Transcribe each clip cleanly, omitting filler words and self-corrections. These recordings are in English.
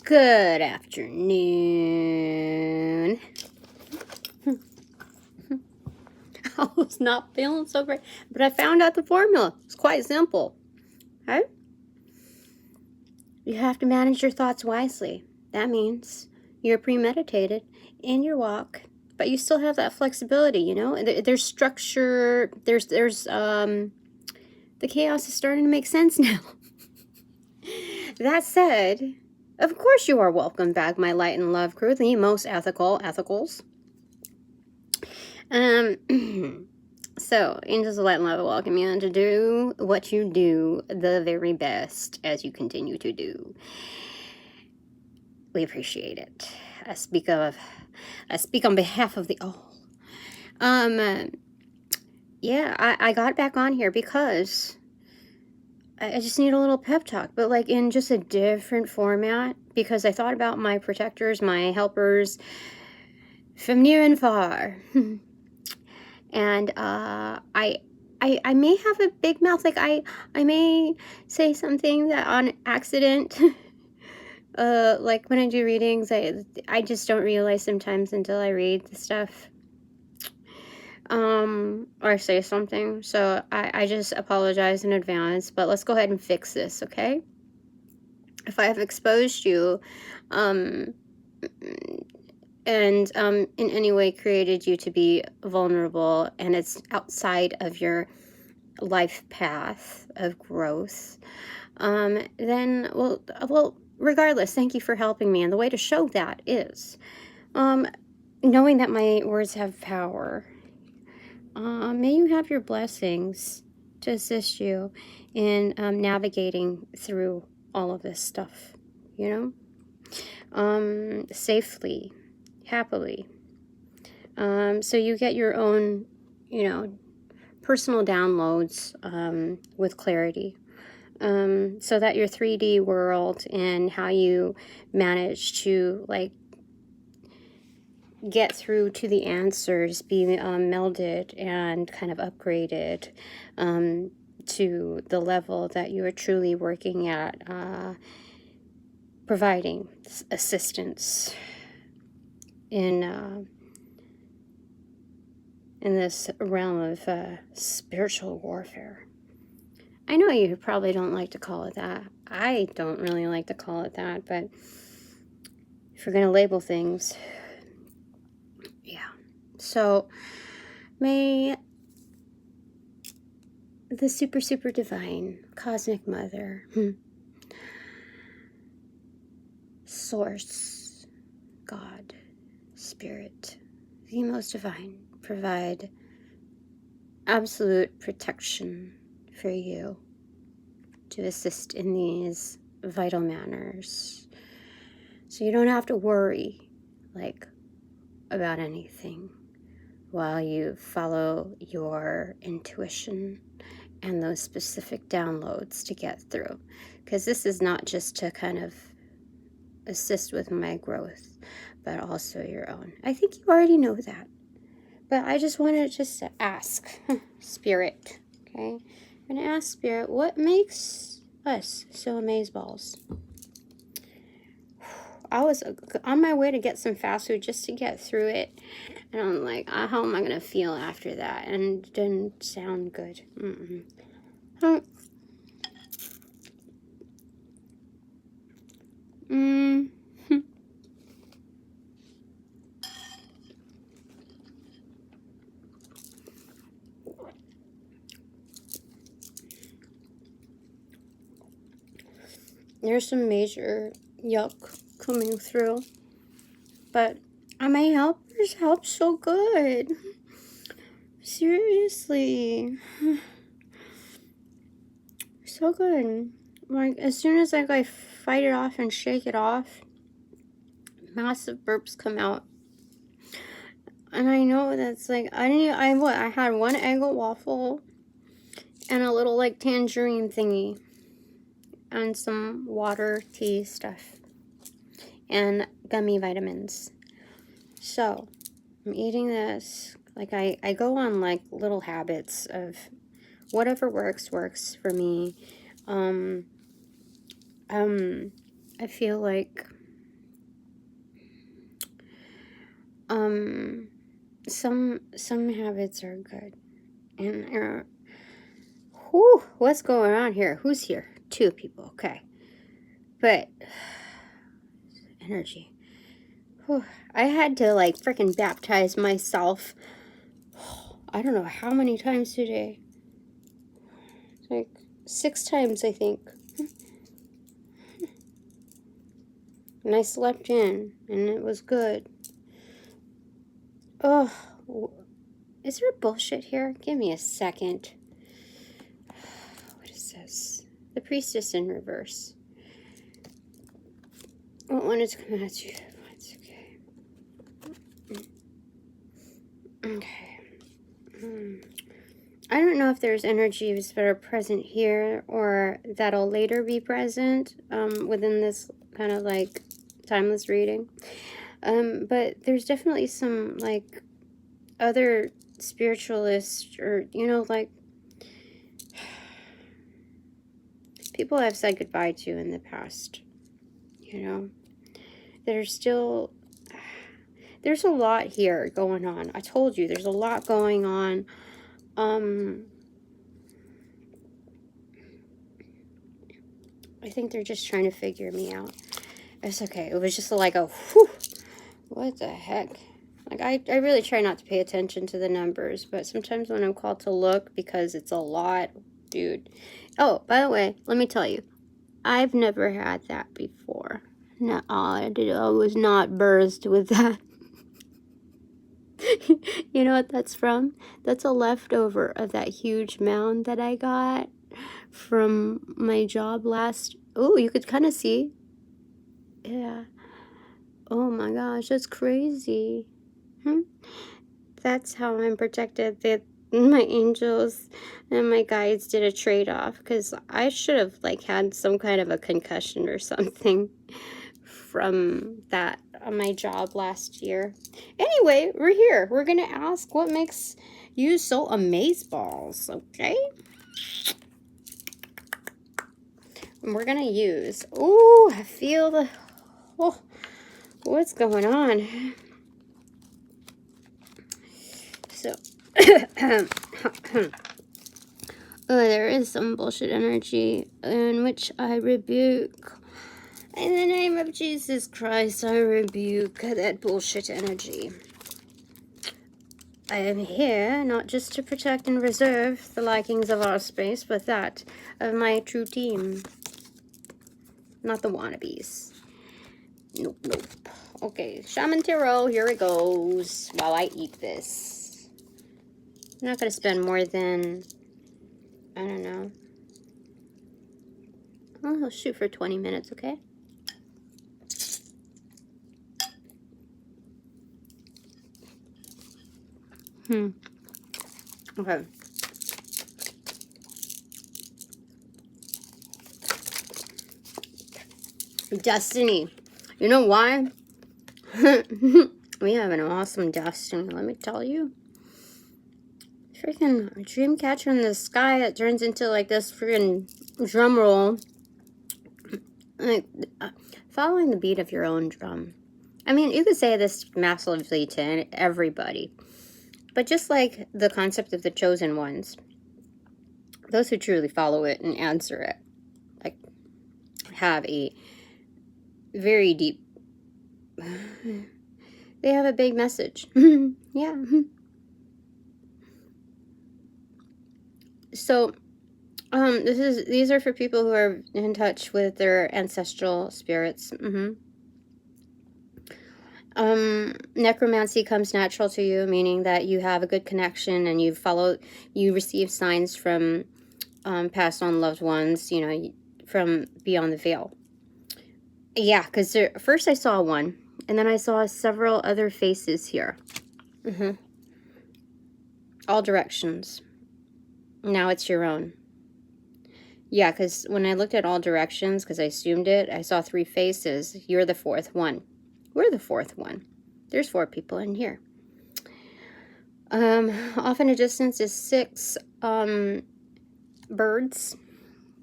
Good afternoon. I was not feeling so great, but I found out the formula. It's quite simple. Okay? You have to manage your thoughts wisely. That means you're premeditated in your walk, but you still have that flexibility, you know? There's structure, there's the chaos is starting to make sense now. That said, of course you are welcome back, my light and love crew, the most ethicals. So, angels of light and love welcome you to do what you do the very best as you continue to do. We appreciate it. I speak on behalf of the all. Yeah, I got back on here because I just need a little pep talk, but like in just a different format, because I thought about my protectors, my helpers from near and far. And I may have a big mouth, like I may say something that on accident, like when I do readings, I just don't realize sometimes until I read the stuff, or say something, so I just apologize in advance, but let's go ahead and fix this, okay? If I have exposed you, and in any way created you to be vulnerable, and it's outside of your life path of growth, then, well, regardless, thank you for helping me, and the way to show that is, knowing that my words have power. May you have your blessings to assist you in navigating through all of this stuff, you know, safely, happily. So you get your own, you know, personal downloads with clarity. So that your 3D world and how you manage to, like, get through to the answers be melded and kind of upgraded to the level that you are truly working at, providing assistance in this realm of spiritual warfare. I know you probably don't like to call it that. I don't really like to call it that, but if we're going to label things, yeah. So, may the super divine cosmic mother, source, God, spirit, the most divine, provide absolute protection for you to assist in these vital manners, so you don't have to worry, like, about anything while you follow your intuition and those specific downloads to get through. Because this is not just to kind of assist with my growth, but also your own. I think you already know that, but I just wanted just to ask Spirit, okay? I'm going to ask Spirit, what makes us so Amazeballs? I was on my way to get some fast food just to get through it, and I'm like, how am I going to feel after that? And it didn't sound good. There's some major yuck coming through, but my helpers help so good. Seriously, so good. Like, as soon as I fight it off and shake it off, massive burps come out. And I know that's like, I had one egg waffle and a little, like, tangerine thingy and some water, tea stuff and gummy vitamins. So I'm eating this. Like, I go on, like, little habits of whatever works for me. I feel like some habits are good. And whew, what's going on here? Who's here? 2 people, okay. But energy. Whew, I had to like freaking baptize myself. I don't know how many times today. Like 6 times, I think. And I slept in, and it was good. Oh, is there bullshit here? Give me a second. What is this? The Priestess in reverse. What one is coming at you? It's okay. Okay. I don't know if there's energies that are present here or that'll later be present within this kind of like timeless reading. But there's definitely some like other spiritualists or, you know, like people I've said goodbye to in the past, you know, that are still, there's a lot here going on. I told you there's a lot going on. I think they're just trying to figure me out. It's okay. It was just like a whew, what the heck? Like, I really try not to pay attention to the numbers, but sometimes when I'm called to look, because it's a lot, dude. Oh, by the way, let me tell you, I've never had that before. No, I was not birthed with that. You know what that's from? That's a leftover of that huge mound that I got from my job last. Oh, you could kind of see. Yeah. Oh my gosh, that's crazy. That's how I'm protected. My angels and my guides did a trade-off, because I should have like had some kind of a concussion or something from that on my job last year. Anyway, we're here. We're gonna ask what makes you so Amazeballs, okay? And we're gonna use. Ooh, I feel the. Oh, what's going on? So, there is some bullshit energy in which I rebuke. In the name of Jesus Christ, I rebuke that bullshit energy. I am here not just to protect and reserve the likings of our space, but that of my true team. Not the wannabes. Nope, nope. Okay, Shaman Tarot, here it goes while I eat this. I'm not going to spend more than, I don't know. I'll shoot for 20 minutes, okay? Okay. Destiny. You know why? We have an awesome destiny, let me tell you. Freaking dream catcher in the sky that turns into like this freaking drum roll. Like, following the beat of your own drum. I mean, you could say this massively to everybody. But just like the concept of the chosen ones, those who truly follow it and answer it, like, have a very deep, they have a big message. Yeah. So, these are for people who are in touch with their ancestral spirits. Necromancy comes natural to you, meaning that you have a good connection and you receive signs from passed on loved ones, you know, from beyond the veil. Yeah, because first I saw one, and then I saw several other faces here. All directions. Now it's your own. Yeah, because when I looked at all directions, because I assumed it, I saw 3 faces. You're the 4th one. We're the 4th one. There's 4 people in here. Off in a distance is 6 birds.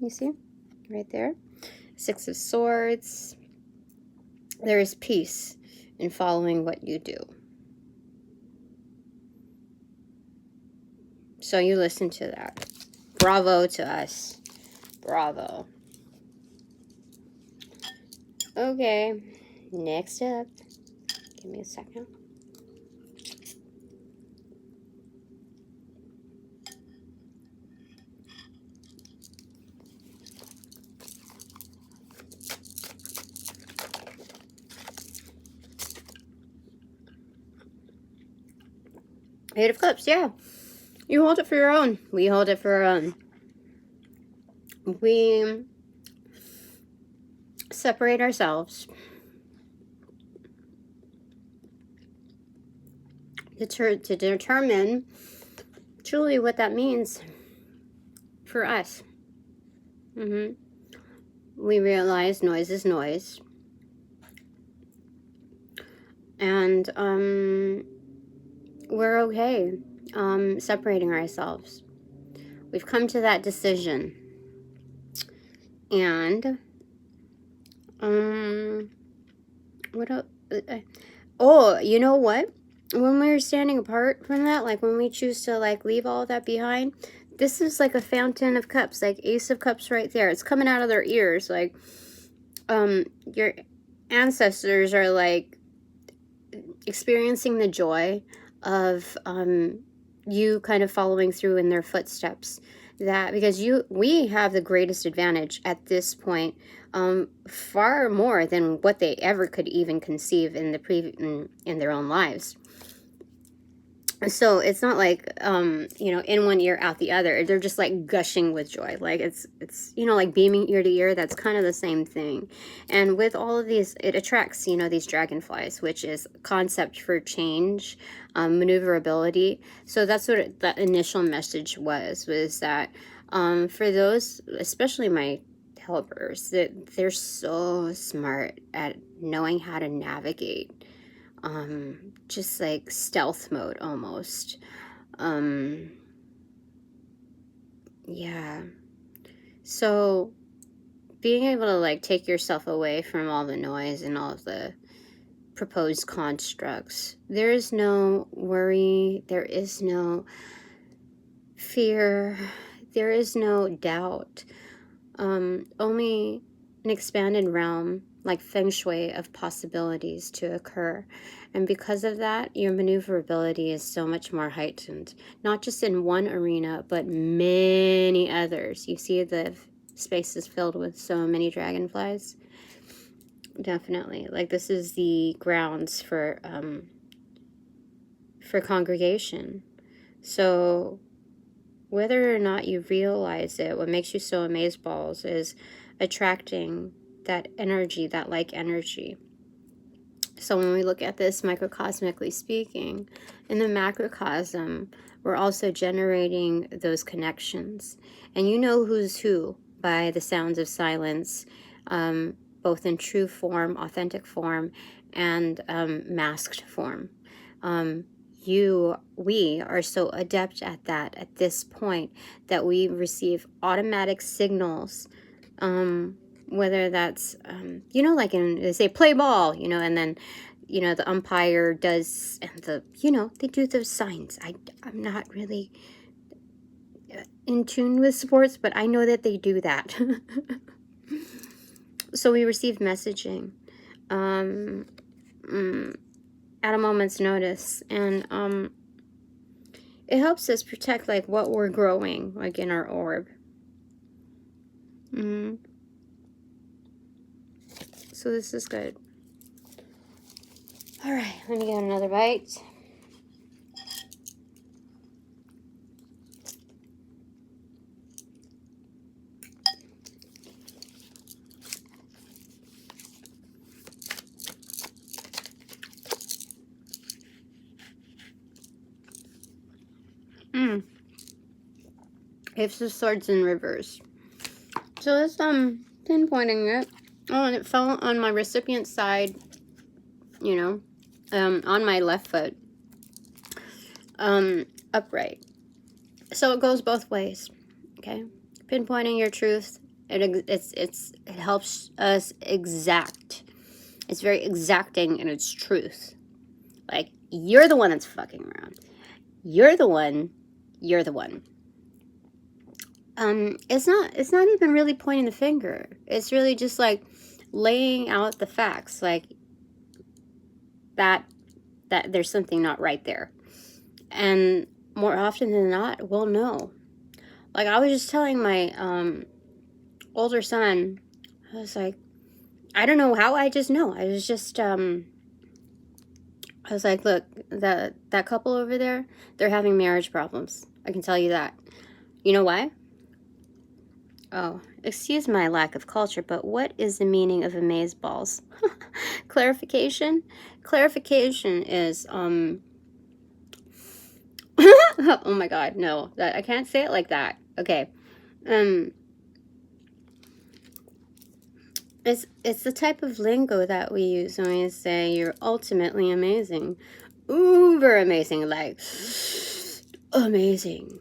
You see? Right there. 6 of swords. There is peace in following what you do. So you listen to that. Bravo to us. Bravo. Okay. Next up. Give me a second. Eight of Cups, yeah. You hold it for your own. We hold it for our own. We separate ourselves to determine truly what that means for us. We realize noise is noise. And we're okay separating ourselves. We've come to that decision. And what else? Oh, you know what? When we're standing apart from that, like when we choose to like leave all of that behind, this is like a fountain of cups, like Ace of Cups right there. It's coming out of their ears. Like your ancestors are like experiencing the joy of you kind of following through in their footsteps. That because we have the greatest advantage at this point, far more than what they ever could even conceive in the in their own lives. So it's not like you know, in one ear out the other. They're just like gushing with joy. Like it's you know, like beaming ear to ear. That's kind of the same thing. And with all of these, it attracts, you know, these dragonflies, which is concept for change, maneuverability. So that's what that initial message was that for those, especially my helpers, that they're so smart at knowing how to navigate just like stealth mode almost. Yeah. So being able to like take yourself away from all the noise and all of the proposed constructs, there is no worry, there is no fear, there is no doubt, only an expanded realm like feng shui of possibilities to occur. And because of that, your maneuverability is so much more heightened, not just in one arena, but many others. You see the spaces filled with so many dragonflies. Definitely. Like this is the grounds for congregation. So whether or not you realize it, what makes you so Amazeballs is attracting that energy, that like energy. So when we look at this microcosmically speaking, in the macrocosm, we're also generating those connections. And you know who's who by the sounds of silence, both in true form, authentic form, and masked form. We are so adept at that at this point that we receive automatic signals, whether that's, you know, like they say play ball, you know, and then, you know, the umpire does, and you know, they do those signs. I'm not really in tune with sports, but I know that they do that. So we receive messaging at a moment's notice, and it helps us protect like what we're growing, like in our orb. So this is good. All right, let me get another bite. It's the Swords in reverse. So it's pinpointing it. Oh, and it fell on my recipient side, you know, on my left foot, upright. So it goes both ways. Okay, pinpointing your truth. It helps us exact. It's very exacting in its truth. Like, you're the one that's fucking around. You're the one you're the one. It's not even really pointing the finger. It's really just like laying out the facts, like that there's something not right there. And more often than not, we'll know. Like, I was just telling my older son, I was like, I don't know how, I just know. I was just I was like, look, that couple over there, they're having marriage problems. I can tell you that. You know why? Oh, excuse my lack of culture, but what is the meaning of Amazeballs? Clarification? Clarification is, oh my god, no. That I can't say it like that. Okay. It's the type of lingo that we use when we say you're ultimately amazing. Uber amazing, like amazing.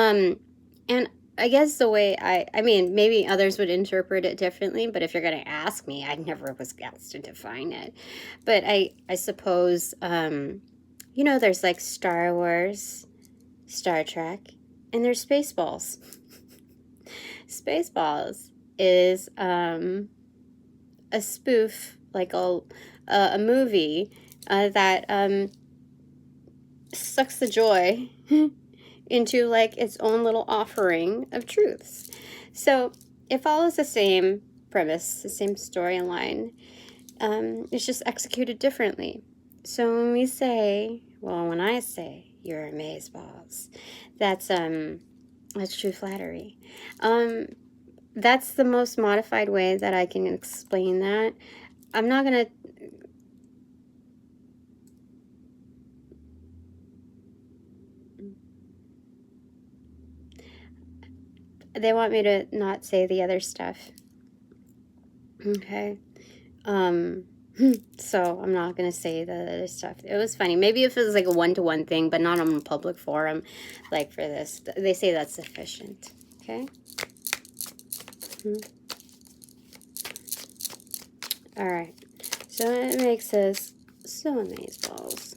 And I guess the way I mean, maybe others would interpret it differently, but if you're going to ask me, I never was asked to define it. But I suppose, you know, there's like Star Wars, Star Trek, and there's Spaceballs. Spaceballs is a spoof, like a movie that sucks the joy into like its own little offering of truths. So it follows the same premise, the same storyline. It's just executed differently. So when we say, well, when I say you're Amazeballs, that's true flattery. That's the most modified way that I can explain that. I'm not gonna they want me to not say the other stuff. Okay. So I'm not gonna say the other stuff. It was funny. Maybe if it was like a one-to-one thing, but not on a public forum, like for this. They say that's sufficient. Okay. All right. So it makes us so Amazeballs.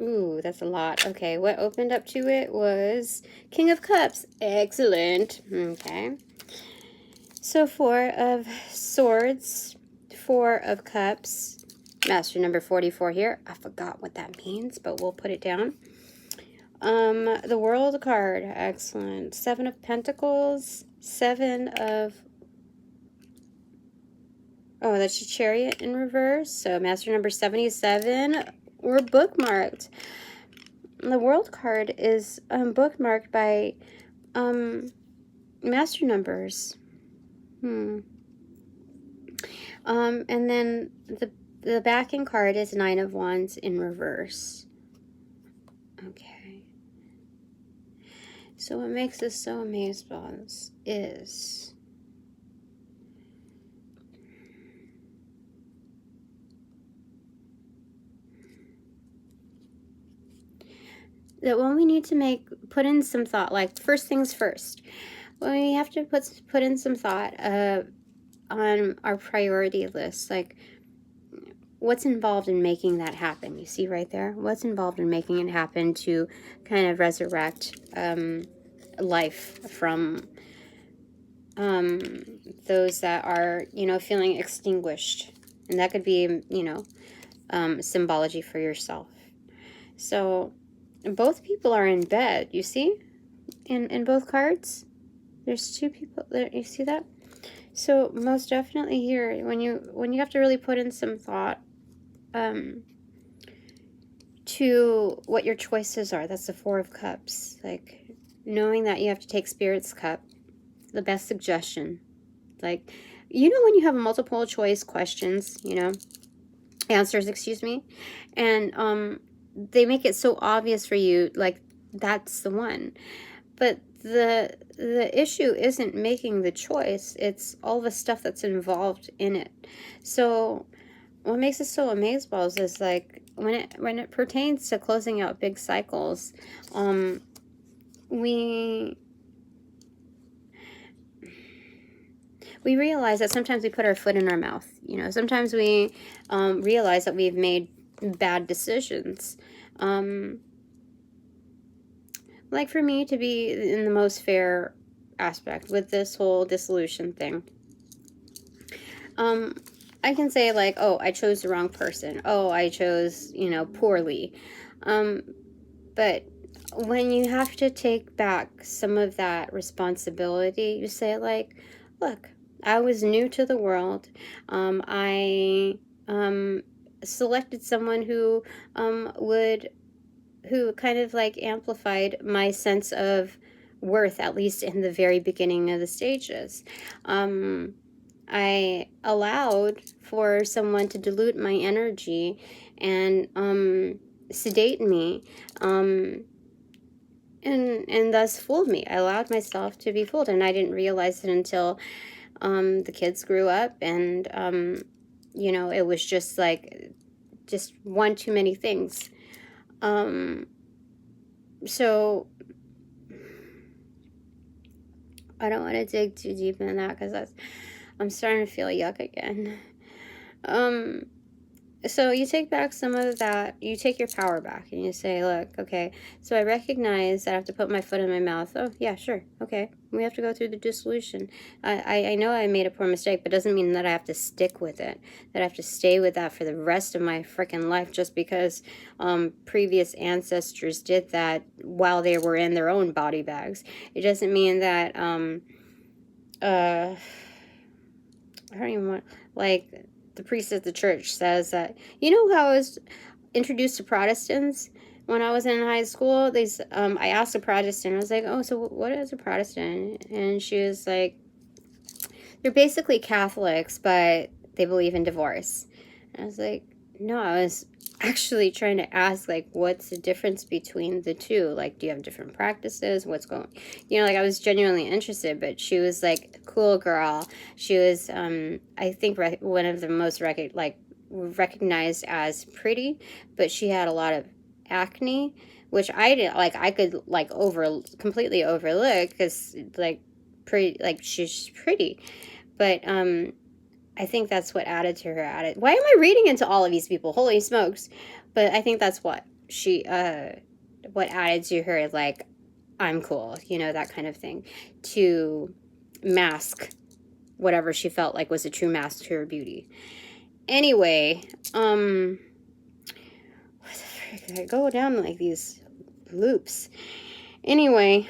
Ooh, that's a lot. Okay, what opened up to it was King of Cups. Excellent. Okay. So 4 of Swords, 4 of Cups, Master number 44 here. I forgot what that means, but we'll put it down. The World card. Excellent. 7 of Pentacles, 7 of... Oh, that's your Chariot in reverse. So Master number 77. We're bookmarked. The World card is bookmarked by master numbers. And then the backing card is 9 of Wands in reverse. Okay. So what makes this so Amazeballs is that when we need to put in some thought, like first things first, when we have to put in some thought on our priority list, like what's involved in making that happen. You see right there, what's involved in making it happen to kind of resurrect life from those that are, you know, feeling extinguished. And that could be, you know, symbology for yourself. So both people are in bed, you see, in both cards. There's 2 people there. You see that? So most definitely here, when you have to really put in some thought to what your choices are, that's the 4 of Cups. Like knowing that you have to take Spirit's Cup, the best suggestion. Like, you know, when you have multiple choice questions, you know, answers, excuse me, and they make it so obvious for you, like that's the one. But the issue isn't making the choice, it's all the stuff that's involved in it. So what makes it so Amazeballs is like when it pertains to closing out big cycles, we we realize that sometimes we put our foot in our mouth. You know, sometimes we realize that we've made bad decisions. Like for me to be in the most fair aspect with this whole dissolution thing, I can say like, oh, I chose the wrong person. Oh, I chose, you know, poorly. But when you have to take back some of that responsibility, you say like, look, I was new to the world. I selected someone who who kind of like amplified my sense of worth, at least in the very beginning of the stages. I allowed for someone to dilute my energy and sedate me, and thus fooled me. I allowed myself to be fooled, and I didn't realize it until the kids grew up, and you know, it was just like one too many things. So I don't want to dig too deep in that because I'm starting to feel yuck again. So you take back some of that, you take your power back and you say, look, okay, so I recognize that I have to put my foot in my mouth. Oh, yeah, sure. Okay. We have to go through the dissolution. I know I made a poor mistake, but it doesn't mean that I have to stick with it, that I have to stay with that for the rest of my freaking life just because previous ancestors did that while they were in their own body bags. It doesn't mean that, I don't even want, like, the priest of the church says that, you know how I was introduced to Protestants when I was in high school? I asked a Protestant, I was like, oh, so what is a Protestant? And she was like, they're basically Catholics, but they believe in divorce. And I was like, no, I was actually trying to ask, like, what's the difference between the two? Like, do you have different practices? What's going, you know, like, I was genuinely interested, but she was like, cool girl. She was, I think, one of the most recognized as pretty, but she had a lot of acne, which I didn't, like, I could, like, completely overlook, because, like, pretty, like, she's pretty. But, I think that's what added to her attitude. Why am I reading into all of these people? Holy smokes. But I think that's what what added to her, like, I'm cool, you know, that kind of thing, to mask whatever she felt like was a true mask to her beauty. Anyway, what the frick? I go down like these loops. Anyway,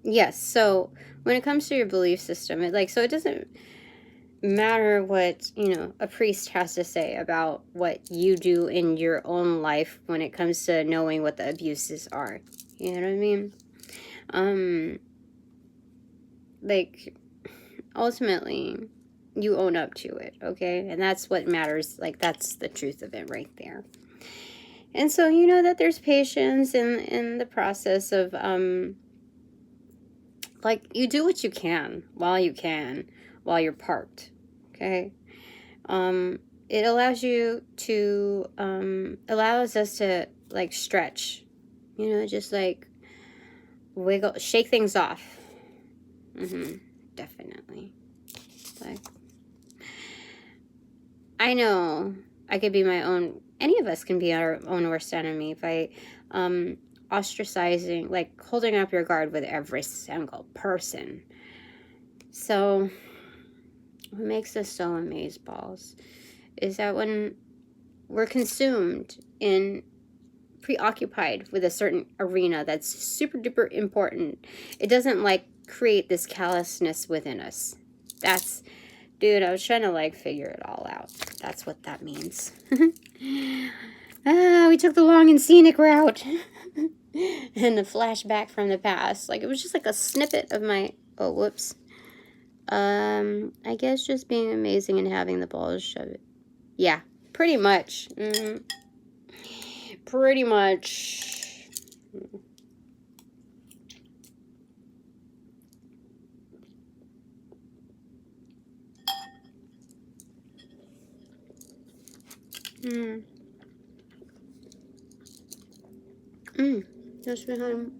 yes, so when it comes to your belief system, it doesn't matter what, you know, a priest has to say about what you do in your own life when it comes to knowing what the abuses are. You know what I mean? Like, ultimately, you own up to it, okay? And that's what matters. Like, that's the truth of it right there. And so you know that there's patience in the process of, like, you do what you can, while you're parked, okay? It allows us to, like, stretch, you know, just, like, wiggle, shake things off. Definitely. Like, I know I could be my own, any of us can be our own worst enemy by ostracizing, like, holding up your guard with every single person. So what makes us so amazeballs is that when we're consumed in preoccupied with a certain arena that's super duper important, it doesn't, like, create this callousness within us. That's, dude, I was trying to, like, figure it all out. That's what that means. We took the long and scenic route. And the flashback from the past. Like, it was just like a snippet of my, oh, whoops. I guess just being amazing and having the balls shove it. Yeah, pretty much. Pretty much. Just behind.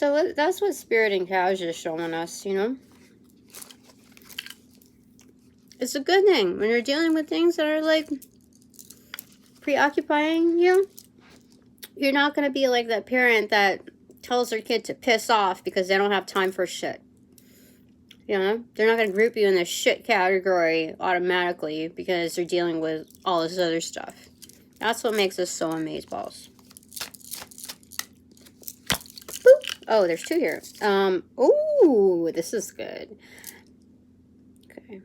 So that's what Spirit and Cows is showing us, you know. It's a good thing when you're dealing with things that are like preoccupying you. You're not going to be like that parent that tells their kid to piss off because they don't have time for shit. You know, they're not going to group you in the shit category automatically because they're dealing with all this other stuff. That's what makes us so amazeballs. Boop. Oh, there's 2 here. Oh, this is good. Okay.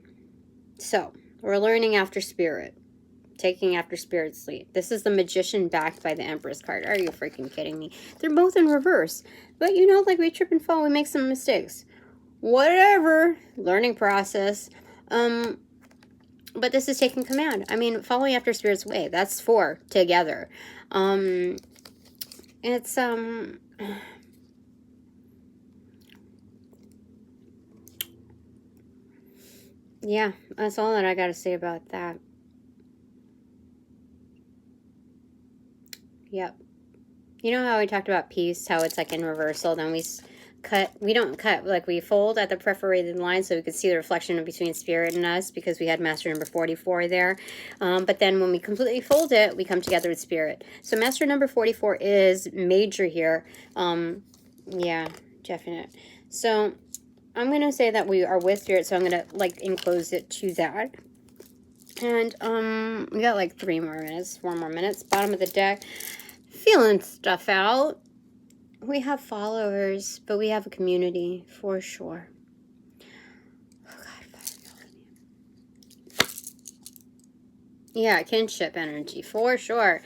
So, we're learning after Spirit. Taking after Spirit's lead. This is the Magician backed by the Empress card. Are you freaking kidding me? They're both in reverse. But you know, like we trip and fall, we make some mistakes. Whatever. Learning process. But this is taking command. I mean, following after Spirit's way. That's 4 together. It's, yeah, that's all that I got to say about that. Yep. You know how we talked about peace, how it's like in reversal, then we don't cut, like we fold at the perforated line so we could see the reflection between Spirit and us because we had master number 44 there. But then when we completely fold it, we come together with Spirit. So master number 44 is major here. Yeah, definite. So I'm going to say that we are with Spirit, so I'm going to like enclose it to that. And we got like 3 more minutes, 4 more minutes. Bottom of the deck. Feeling stuff out. We have followers, but we have a community for sure. Oh God, yeah, kinship energy for sure.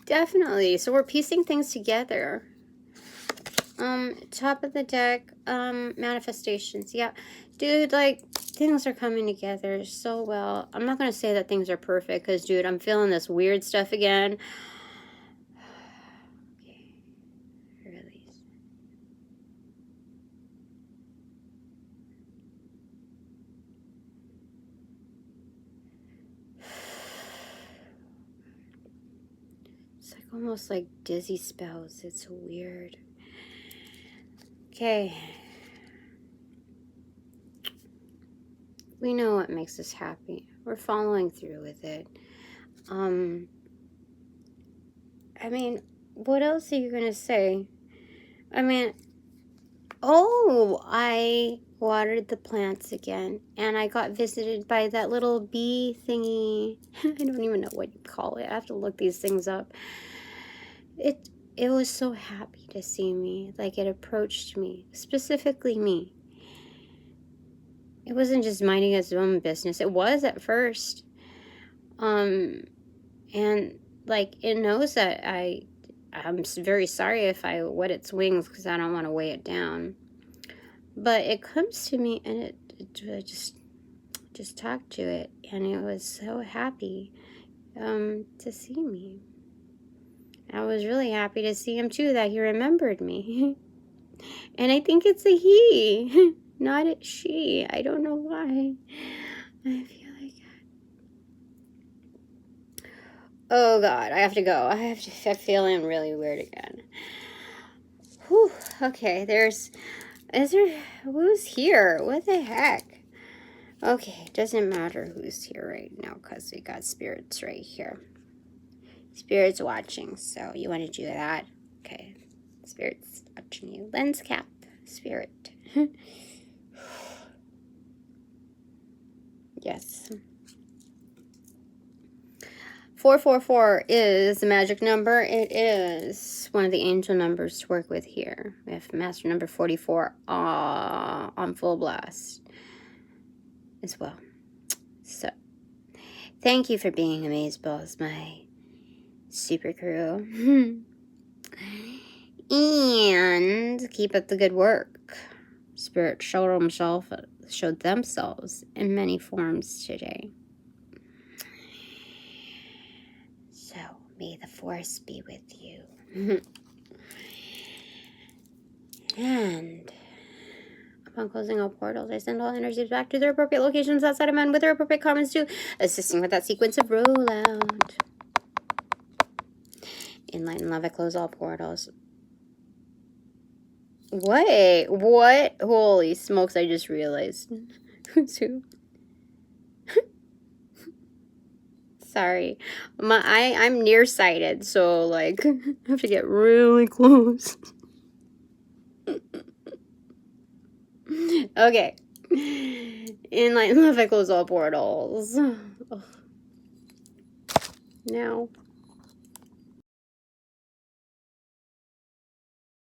Definitely. So we're piecing things together. Top of the deck, manifestations. Yeah. Dude, like, things are coming together so well. I'm not going to say that things are perfect because, dude, I'm feeling this weird stuff again. Okay. Release. It's like almost like dizzy spells. It's weird. Okay. We know what makes us happy. We're following through with it. I mean, what else are you going to say? I mean, oh, I watered the plants again. And I got visited by that little bee thingy. I don't even know what you call it. I have to look these things up. It was so happy to see me. Like, it approached me. Specifically me. It wasn't just minding its own business. It was at first. And like it knows that I'm very sorry if I wet its wings because I don't want to weigh it down. But it comes to me and it just talked to it, and it was so happy to see me. I was really happy to see him too, that he remembered me. And I think it's a he, not a she. I don't know why. I feel like, oh God, I have to go. I'm feeling really weird again. Whew. Okay, who's here? What the heck? Okay, doesn't matter who's here right now because we got spirits right here. Spirits watching, so you want to do that? Okay, spirits watching you. Lens cap, spirit. Yes. 444 is the magic number. It is one of the angel numbers to work with here. We have master number 44 on full blast as well. So, thank you for being Amazeballs, my super crew. And keep up the good work. Spirit showed themselves in many forms today. So, may the force be with you. And upon closing all portals, I send all energies back to their appropriate locations outside of men with their appropriate comments to assisting with that sequence of rollout. In light and love, I close all portals. Wait, what? Holy smokes, I just realized. Who's who? Sorry. I'm nearsighted, so, like, I have to get really close. Okay. Enlightened love echoes all portals. Now.